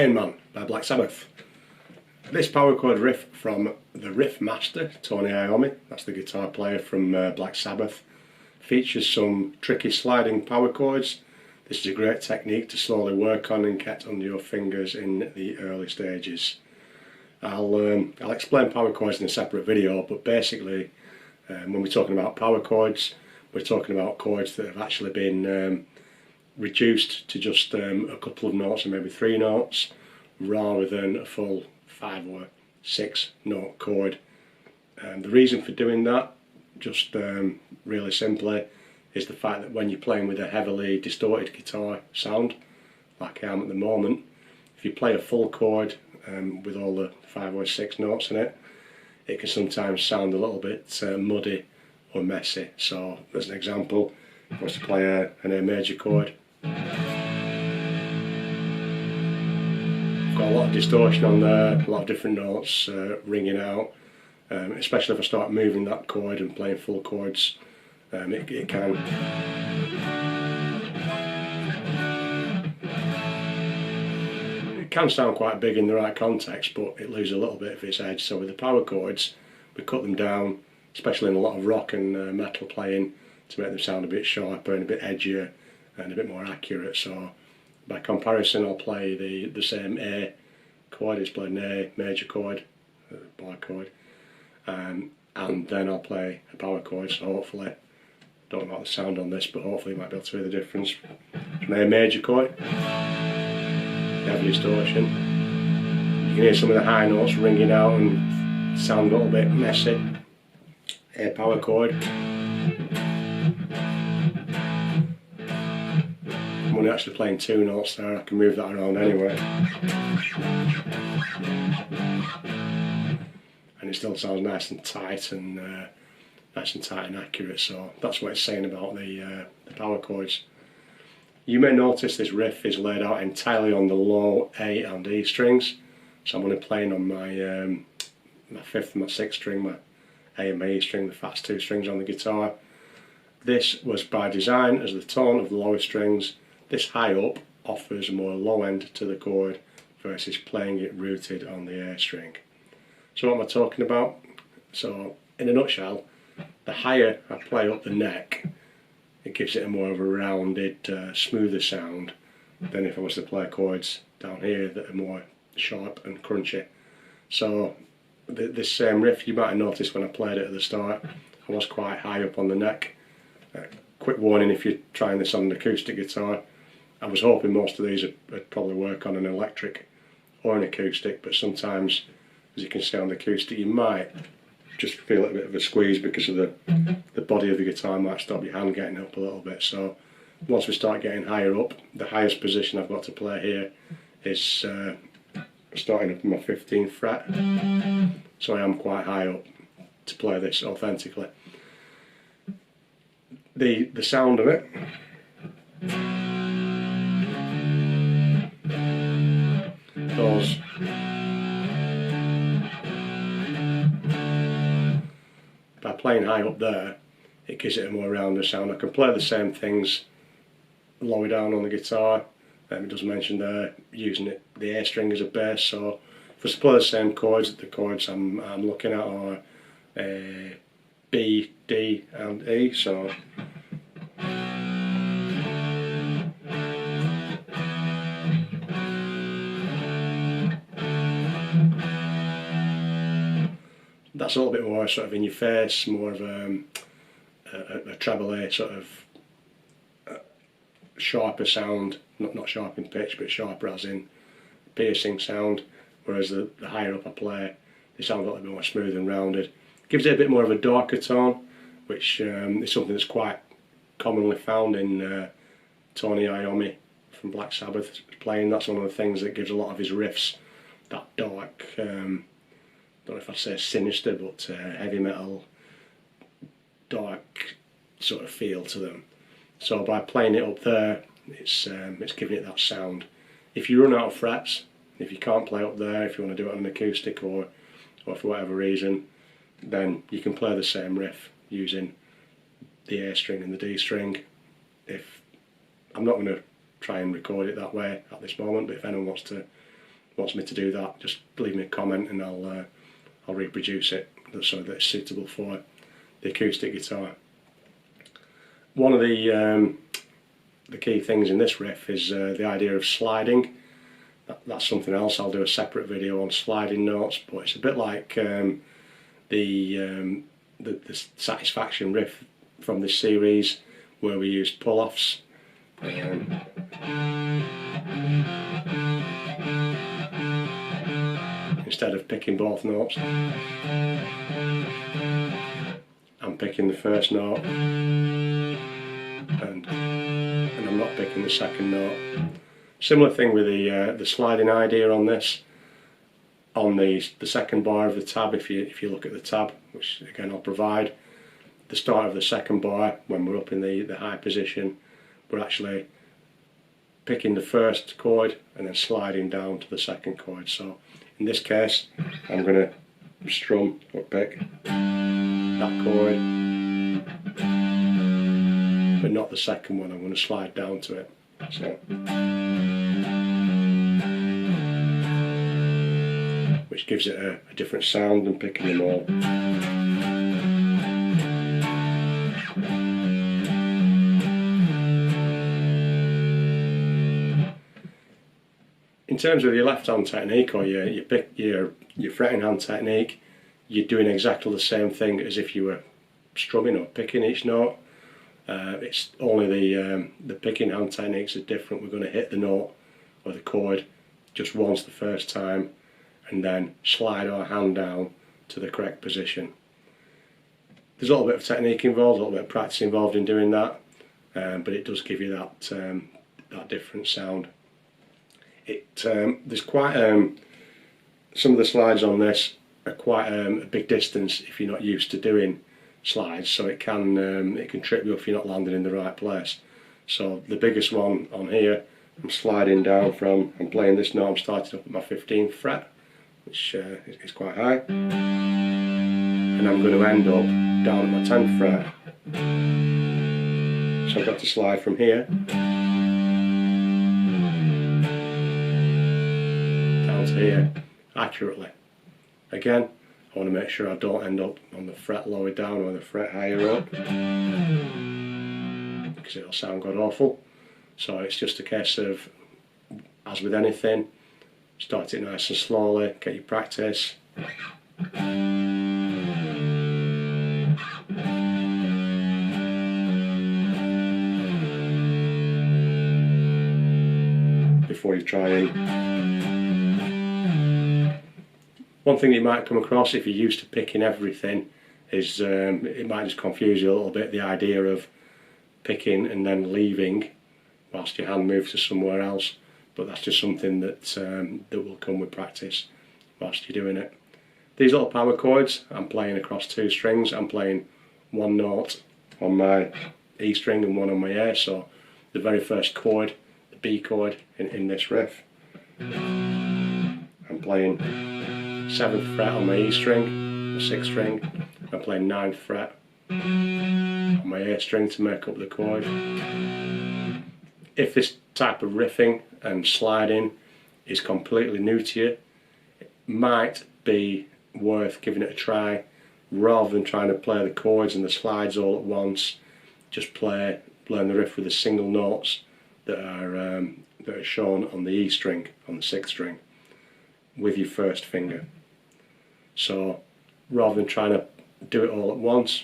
Iron Man by Black Sabbath. This power chord riff from the Riff Master, Tony Iommi, that's the guitar player from Black Sabbath, features some tricky sliding power chords. This is a great technique to slowly work on and get under your fingers in the early stages. I'll explain power chords in a separate video, but basically when we're talking about power chords, we're talking about chords that have actually been reduced to just a couple of notes, or maybe 3 notes, rather than a full 5 or 6 note chord. The reason for doing that, just really simply, is the fact that when you're playing with a heavily distorted guitar sound, like I am at the moment, if you play a full chord with all the 5 or 6 notes in it, it can sometimes sound a little bit muddy or messy. So, as an example, if I was to play an A major chord, I've got a lot of distortion on there, a lot of different notes ringing out, especially if I start moving that chord and playing full chords, it can sound quite big in the right context, but it loses a little bit of its edge. So with the power chords, we cut them down, especially in a lot of rock and metal playing, to make them sound a bit sharper and a bit edgier and a bit more accurate. So by comparison, I'll play the same A chord, it's playing an A major chord, bar chord, and then I'll play a power chord. So hopefully, don't know about the sound on this, but hopefully you might be able to hear the difference. From A major chord, heavy distortion, you can hear some of the high notes ringing out and sound a little bit messy. A power chord, I'm only actually playing 2 notes there, I can move that around anyway, and it still sounds nice and tight and accurate. So that's what it's saying about the power chords. You may notice this riff is laid out entirely on the low A and E strings, so I'm only playing on my my 5th and my 6th string, my A and my E string, the fast 2 strings on the guitar. This was by design as the tone of the lower strings. This high up offers a more low end to the chord versus playing it rooted on the A string. So what am I talking about? So in a nutshell, the higher I play up the neck, it gives it a more of a rounded, smoother sound than if I was to play chords down here that are more sharp and crunchy. So this same riff, you might have noticed when I played it at the start, I was quite high up on the neck. Quick warning if you're trying this on an acoustic guitar, I was hoping most of these would probably work on an electric or an acoustic, but sometimes, as you can see on the acoustic, you might just feel a bit of a squeeze because of the body of the guitar might stop your hand getting up a little bit. So once we start getting higher up, the highest position I've got to play here is starting up in my 15th fret, so I am quite high up to play this authentically. The sound of it, those by playing high up there, it gives it a more rounded sound. I can play the same things lower down on the guitar. It does mention there using the A string as a bass. So if I was to play the same chords, the chords I'm looking at are B, D, and E. So that's a little bit more sort of in your face, more of a treble A sort of sharper sound, not sharp in pitch, but sharper as in piercing sound, whereas the higher up I play, they sound a little bit more smooth and rounded. Gives it a bit more of a darker tone, which is something that's quite commonly found in Tony Iommi from Black Sabbath playing. That's one of the things that gives a lot of his riffs that dark, don't know if I'd say sinister, but heavy metal, dark sort of feel to them. So by playing it up there, it's giving it that sound. If you run out of frets, if you can't play up there, if you want to do it on an acoustic or for whatever reason, then you can play the same riff using the A string and the D string. If I'm not going to try and record it that way at this moment, but if anyone wants to wants me to do that, just leave me a comment and I'll reproduce it so that it's suitable for the acoustic guitar. One of the key things in this riff is the idea of sliding. That's something else. I'll do a separate video on sliding notes, but it's a bit like the Satisfaction riff from this series, where we used pull-offs. Instead of picking both notes, I'm picking the first note and I'm not picking the second note. Similar thing with the sliding idea on this. On the second bar of the tab, if you look at the tab, which again I'll provide, the start of the second bar, when we're up in the high position, we're actually picking the first chord and then sliding down to the second chord. So in this case, I'm going to strum or pick that chord, but not the second one. I'm going to slide down to it. So, which gives it a different sound than picking them all. In terms of your left hand technique or your fretting hand technique, you're doing exactly the same thing as if you were strumming or picking each note. It's only the picking hand techniques are different. We're going to hit the note or the chord just once the first time and then slide our hand down to the correct position. There's a little bit of technique involved, a little bit of practice involved in doing that, but it does give you that different sound. There's quite some of the slides on this are quite a big distance if you're not used to doing slides, so it can trip you if you're not landing in the right place. So the biggest one on here, I'm sliding down from, I'm playing this note, I'm starting up at my 15th fret, which is quite high, and I'm going to end up down at my 10th fret. So I've got to slide from here down to here accurately. Again, I want to make sure I don't end up on the fret lower down or the fret higher up, because it'll sound god awful. So it's just a case of, as with anything, start it nice and slowly, get your practice. Before you try and... One thing you might come across if you're used to picking everything is it might just confuse you a little bit, the idea of picking and then leaving whilst your hand moves to somewhere else, but that's just something that that will come with practice whilst you're doing it. These little power chords, I'm playing across two strings. I'm playing one note on my E string and one on my A, so the very first chord, the B chord in this riff, I'm playing 7th fret on my E string, my 6th string. I'm playing 9th fret on my A string to make up the chord. If this type of riffing and sliding is completely new to you, it might be worth giving it a try. Rather than trying to play the chords and the slides all at once, just learn the riff with the single notes that are shown on the E string, on the 6th string, with your first finger. So rather than trying to do it all at once,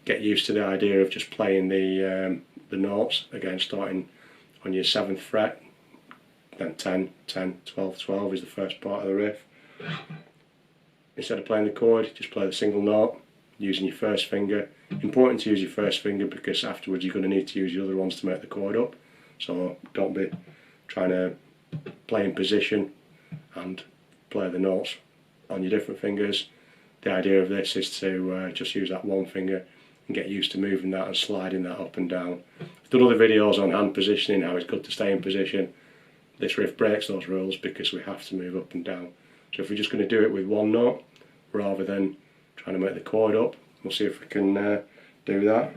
get used to the idea of just playing the notes, again starting on your 7th fret, then 10, 10, 12, 12 is the first part of the riff. Instead of playing the chord, just play the single note using your first finger. Important to use your first finger because afterwards you're going to need to use the other ones to make the chord up. So don't be trying to play in position and play the notes on your different fingers. The idea of this is to just use that one finger and get used to moving that and sliding that up and down. I've done other videos on hand positioning, how it's good to stay in position. This riff breaks those rules because we have to move up and down. So if we're just going to do it with one note rather than trying to make the chord up, we'll see if we can do that.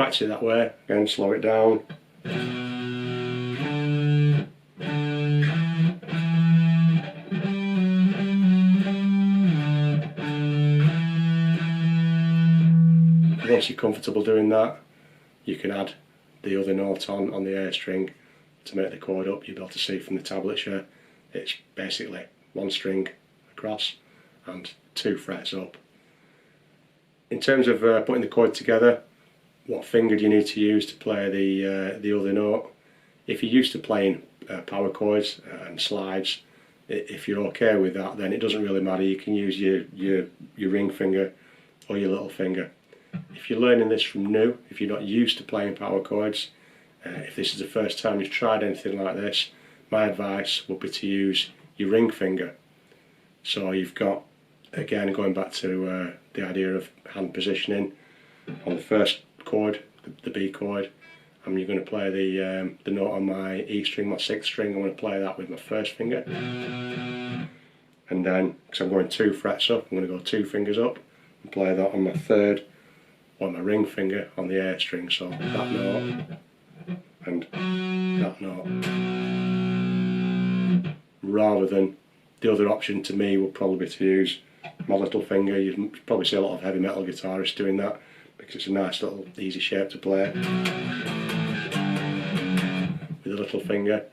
practice it that way. Again, slow it down. Once you're comfortable doing that, you can add the other note on the A string to make the chord up. You'll be able to see from the tablature it's basically one string across and 2 frets up. In terms of putting the chord together, what finger do you need to use to play the other note? If you're used to playing power chords and slides, if you're okay with that, then it doesn't really matter. You can use your ring finger or your little finger. If you're learning this from new, if you're not used to playing power chords, if this is the first time you've tried anything like this, my advice would be to use your ring finger. So you've got, again, going back to the idea of hand positioning, on the first chord, the B chord, and you're going to play the note on my E string, my 6th string. I'm going to play that with my first finger, and then, because I'm going 2 frets up, I'm going to go 2 fingers up and play that on my 3rd, on my ring finger on the A string. So that note and that note, rather than the other option to me would probably be to use my little finger. You'd probably see a lot of heavy metal guitarists doing that because it's a nice little easy shape to play with a little finger.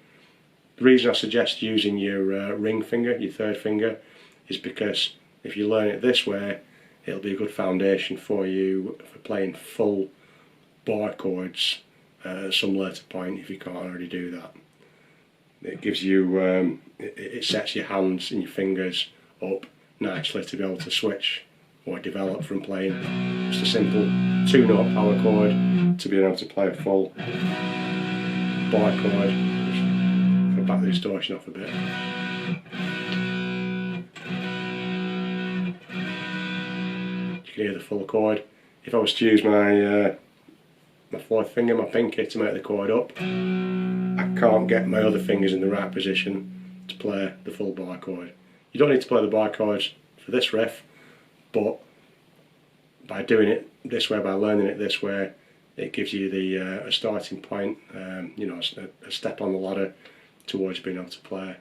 The reason I suggest using your ring finger, your 3rd finger, is because if you learn it this way, it'll be a good foundation for you for playing full bar chords at some later point if you can't already do that. It gives you, it sets your hands and your fingers up nicely to be able to switch or develop from playing just a simple 2-note power chord to being able to play a full bar chord. Just back the distortion off a bit. You can hear the full chord. If I was to use my 4th finger, my pinky, to make the chord up, I can't get my other fingers in the right position to play the full bar chord. You don't need to play the bar chords for this riff, but by doing it this way, by learning it this way, it gives you a starting point, you know, a step on the ladder towards being able to play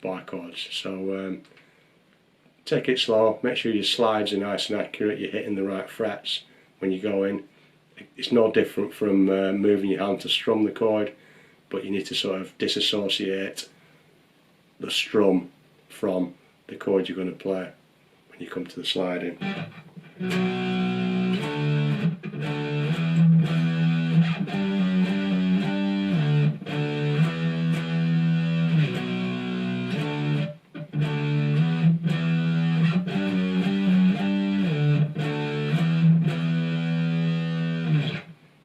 bar chords. So take it slow, make sure your slides are nice and accurate, you're hitting the right frets when you go in. It's no different from moving your hand to strum the chord, but you need to sort of disassociate the strum from the chord you're going to play when you come to the sliding.